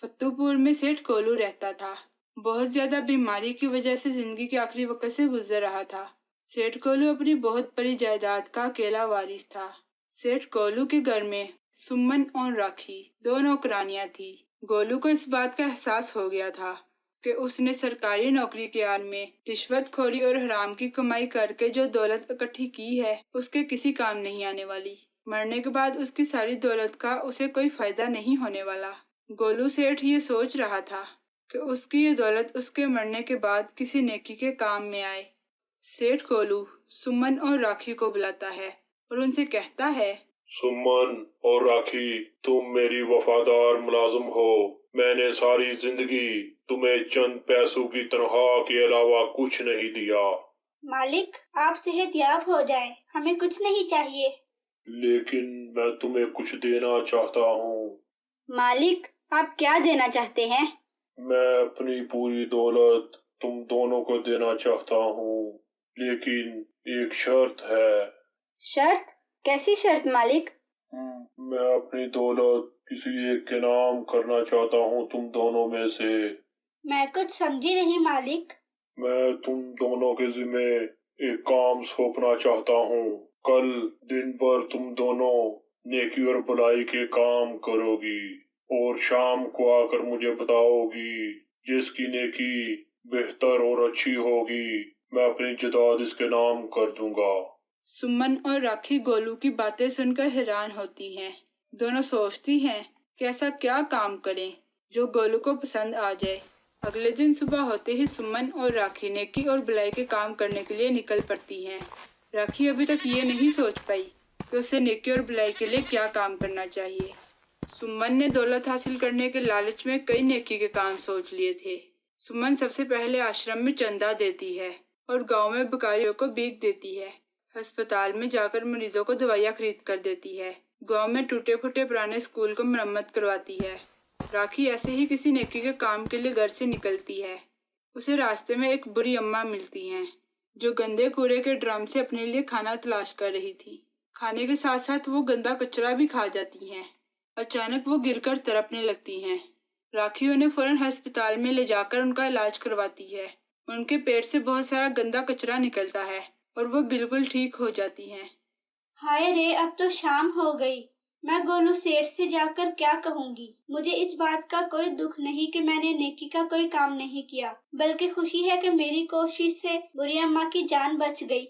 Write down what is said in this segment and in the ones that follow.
فتوپور میں سیٹھ کولو رہتا تھا۔ بہت زیادہ بیماری کی وجہ سے زندگی کے آخری وقت سے گزر رہا تھا۔ سیٹھ کولو اپنی بہت بڑی جائیداد کا اکیلا وارث تھا۔ سیٹھ کولو کے گھر میں سمن اور راکھی دو نوکرانیاں تھیں۔ گولو کو اس بات کا احساس ہو گیا تھا کہ اس نے سرکاری نوکری کے آڑ میں رشوت خوری اور حرام کی کمائی کر کے جو دولت اکٹھی کی ہے اس کے کسی کام نہیں آنے والی۔ مرنے کے بعد اس کی ساری دولت کا اسے کوئی فائدہ نہیں ہونے والا۔ گولو سیٹھ یہ سوچ رہا تھا کہ اس کی یہ دولت اس کے مرنے کے بعد کسی نیکی کے کام میں آئے۔ سیٹھ کولو سمن اور راکھی کو بلاتا ہے اور ان سے کہتا ہے، سمن اور راکھی، تم میری وفادار ملازم ہو۔ میں نے ساری زندگی تمہیں چند پیسوں کی تنخواہ کے علاوہ کچھ نہیں دیا۔ مالک، آپ صحت یاب ہو جائیں، ہمیں کچھ نہیں چاہیے۔ لیکن میں تمہیں کچھ دینا چاہتا ہوں۔ مالک، آپ کیا دینا چاہتے ہیں؟ میں اپنی پوری دولت تم دونوں کو دینا چاہتا ہوں، لیکن ایک شرط ہے۔ شرط؟ کیسی شرط مالک؟ میں اپنی دولت کسی ایک کے نام کرنا چاہتا ہوں، تم دونوں میں سے۔ میں کچھ سمجھی نہیں مالک۔ میں تم دونوں کے ذمہ ایک کام سونپنا چاہتا ہوں۔ کل دن بھر تم دونوں نیکی اور بلائی کے کام کرو گی اور شام کو آ کر مجھے بتاؤ گی۔ جس کی نیکی بہتر اور اچھی ہوگی میں اپنی جائیداد اس کے نام کر دوں گا۔ سمن اور راکھی گولو کی باتیں سن کر حیران ہوتی ہیں۔ دونوں سوچتی ہیں کہ ایسا کیا کام کریں جو گولو کو پسند آ جائے۔ اگلے دن صبح ہوتے ہی سمن اور راکھی نیکی اور بلائی کے کام کرنے کے لیے نکل پڑتی ہیں۔ راکھی ابھی تک یہ نہیں سوچ پائی کہ اسے نیکی اور بلائی کے لیے کیا کام کرنا چاہیے۔ سمن نے دولت حاصل کرنے کے لالچ میں کئی نیکی کے کام سوچ لیے تھے۔ سمن سب سے پہلے آشرم میں چندہ دیتی ہے اور گاؤں میں بھکاریوں کو بھیک دیتی ہے۔ ہسپتال میں جا کر مریضوں کو دوائیاں خرید کر دیتی ہے۔ گاؤں میں ٹوٹے پھوٹے پرانے اسکول کو مرمت کرواتی ہے۔ راکھی ایسے ہی کسی نیکی کے کام کے لیے گھر سے نکلتی ہے۔ اسے راستے میں ایک بڑی اماں ملتی ہیں جو گندے کوڑے کے ڈرم سے اپنے لیے کھانا تلاش کر رہی تھی۔ کھانے کے ساتھ ساتھ وہ گندا کچرا بھی کھا جاتی ہیں۔ اچانک وہ گر کر تڑپنے لگتی ہیں۔ راکھی انہیں فوراً ہسپتال میں لے جا کر ان کا علاج کرواتی ہے۔ ان کے پیٹ سے بہت سارا گندا کچرا نکلتا ہے اور وہ بالکل ٹھیک ہو جاتی ہیں۔ ہائے رے، اب تو شام ہو گئی۔ میں گولو سیٹھ سے جا کر کیا کہوں گی؟ مجھے اس بات کا کوئی دکھ نہیں کہ میں نے نیکی کا کوئی کام نہیں کیا، بلکہ خوشی ہے کہ میری کوشش سے بری اماں کی جان بچ گئی۔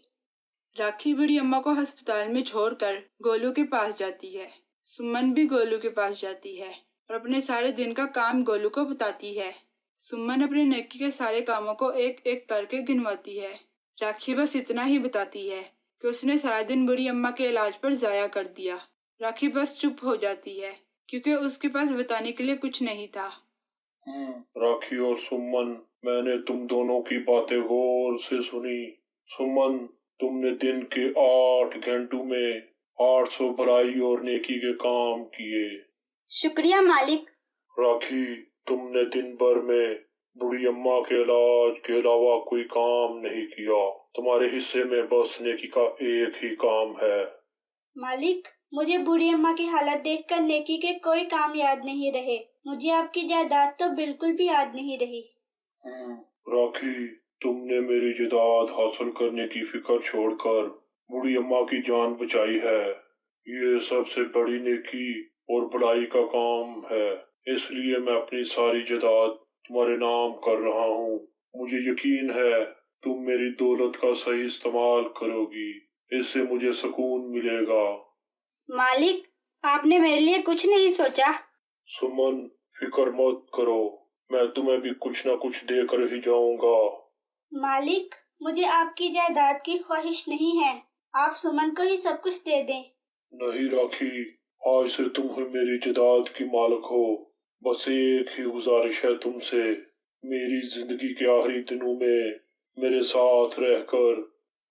راکھی بڑی اماں کو ہسپتال میں چھوڑ کر گولو کے پاس جاتی ہے۔ سمن بھی گولو کے پاس جاتی ہے اور اپنے سارے دن کا کام گولو کو بتاتی ہے۔ سمن اپنے نیکی کے سارے کاموں کو ایک ایک کر کے گنواتی ہے۔ راکھی بس اتنا ہی بتاتی ہے کہ اس نے سارا دن بڑی اماں کے علاج پر ضائع کر دیا۔ راکھی بس چپ ہو جاتی ہے کیونکہ اس کے پاس بتانے کے لیے کچھ نہیں تھا۔ راکھی اور سمن، میں نے تم دونوں کی باتیں غور سے سنی۔ سمن، تم نے دن کے 8 گھنٹوں میں 800 بھلائی اور نیکی کے کام کیے۔ شکریہ مالک۔ راکھی، تم نے دن بھر میں بڑی اماں کے علاج کے علاوہ کوئی کام نہیں کیا۔ تمہارے حصے میں بس نیکی کا ایک ہی کام ہے۔ مالک، مجھے بوڑھی اماں کی حالت دیکھ کر نیکی کے کوئی کام یاد نہیں رہے۔ مجھے آپ کی جائیداد تو بالکل بھی یاد نہیں رہی۔ راکھی، تم نے میری جائیداد حاصل کرنے کی فکر چھوڑ کر بوڑھی اماں کی جان بچائی ہے۔ یہ سب سے بڑی نیکی اور بڑائی کا کام ہے، اس لیے میں اپنی ساری جائیداد تمہارے نام کر رہا ہوں۔ مجھے یقین ہے تم میری دولت کا صحیح استعمال کرو گی، اس سے مجھے سکون ملے گا۔ مالک، آپ نے میرے لیے کچھ نہیں سوچا؟ سمن، فکر مت کرو، میں تمہیں بھی کچھ نہ کچھ دے کر ہی جاؤں گا۔ مالک، مجھے آپ کی جائیداد کی خواہش نہیں ہے، آپ سمن کو ہی سب کچھ دے دیں۔ نہیں راکھی، آج سے تم ہی میری جائیداد کی مالک ہو۔ بس ایک ہی گزارش ہے تم سے، میری زندگی کے آخری دنوں میں میرے ساتھ رہ کر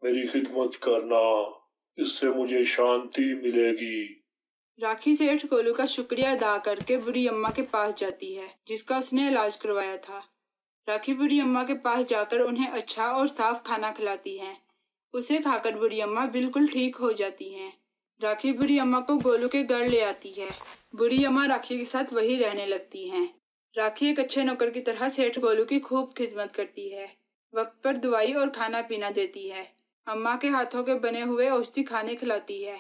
میری خدمت کرنا، اس سے مجھے شانتی ملے گی۔ راکھی سیٹھ کولو کا شکریہ ادا کر کے بڑی اماں کے پاس جاتی ہے جس کا اس نے علاج کروایا تھا۔ راکھی بڑی اماں کے پاس جا کر انہیں اچھا اور صاف کھانا کھلاتی ہے۔ اسے کھا کر بڑی اماں بالکل ٹھیک ہو جاتی ہیں۔ راکھی بڑی اماں کو گولو کے گھر لے آتی ہے۔ بڑی اماں راکھی کے ساتھ وہی رہنے لگتی ہیں۔ راکھی ایک اچھے نوکر کی طرح سیٹھ گولو کی خوب خدمت کرتی ہے، وقت پر دوائی اور کھانا پینا دیتی ہے، اماں کے ہاتھوں کے بنے ہوئے اوشدی کھانے کھلاتی ہے۔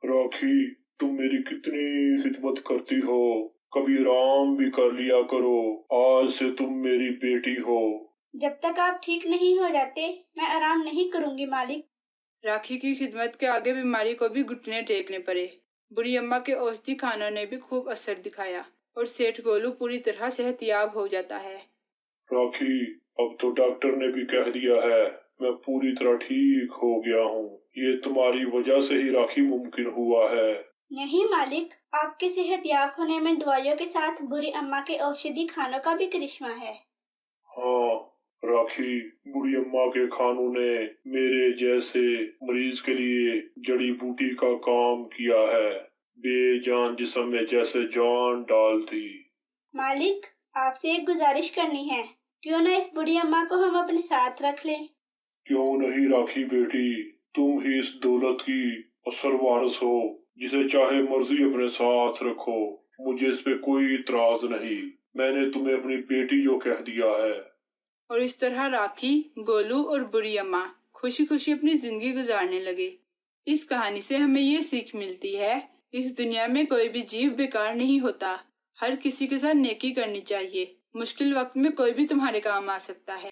راکھی، تم میری کتنی خدمت کرتی ہو، کبھی آرام بھی کر لیا کرو، آج سے تم میری بیٹی ہو۔ جب تک آپ ٹھیک نہیں ہو جاتے میں آرام نہیں کروں گی مالک۔ راکھی کی خدمت کے آگے بیماری کو بھی گھٹنے ٹیکنے پڑے۔ بڑی اماں کے اوشدی کھانوں نے بھی خوب اثر دکھایا اور سیٹھ گولو پوری طرح صحت یاب ہو جاتا ہے۔ راکھی، اب تو ڈاکٹر نے بھی کہہ دیا ہے میں پوری طرح ٹھیک ہو گیا ہوں، یہ تمہاری وجہ سے ہی راکھی ممکن ہوا ہے۔ نہیں مالک، آپ کے صحت یاب ہونے میں دوائیوں کے ساتھ بری اماں کے اوشدی کھانوں کا بھی کرشمہ ہے۔ ہاں راکھی، بڑی اماں کے کھانوں نے میرے جیسے مریض کے لیے جڑی بوٹی کا کام کیا ہے، بے جان جسم میں جیسے جان ڈال دی۔ مالک، آپ سے ایک گزارش کرنی ہے، کیوں نہ اس بڑی اماں کو ہم اپنے ساتھ رکھ لیں؟ کیوں نہیں راکھی بیٹی، تم ہی اس دولت کی اصل وارث ہو، جسے چاہے مرضی اپنے ساتھ رکھو، مجھے اس پہ کوئی اعتراض نہیں، میں نے تمہیں اپنی بیٹی جو کہہ دیا ہے۔ اور اس طرح راکھی، گولو اور بڑی اماں خوشی خوشی اپنی زندگی گزارنے لگے۔ اس کہانی سے ہمیں یہ سیکھ ملتی ہے، اس دنیا میں کوئی بھی جیو بیکار نہیں ہوتا، ہر کسی کے ساتھ نیکی کرنی چاہیے، مشکل وقت میں کوئی بھی تمہارے کام آ سکتا ہے۔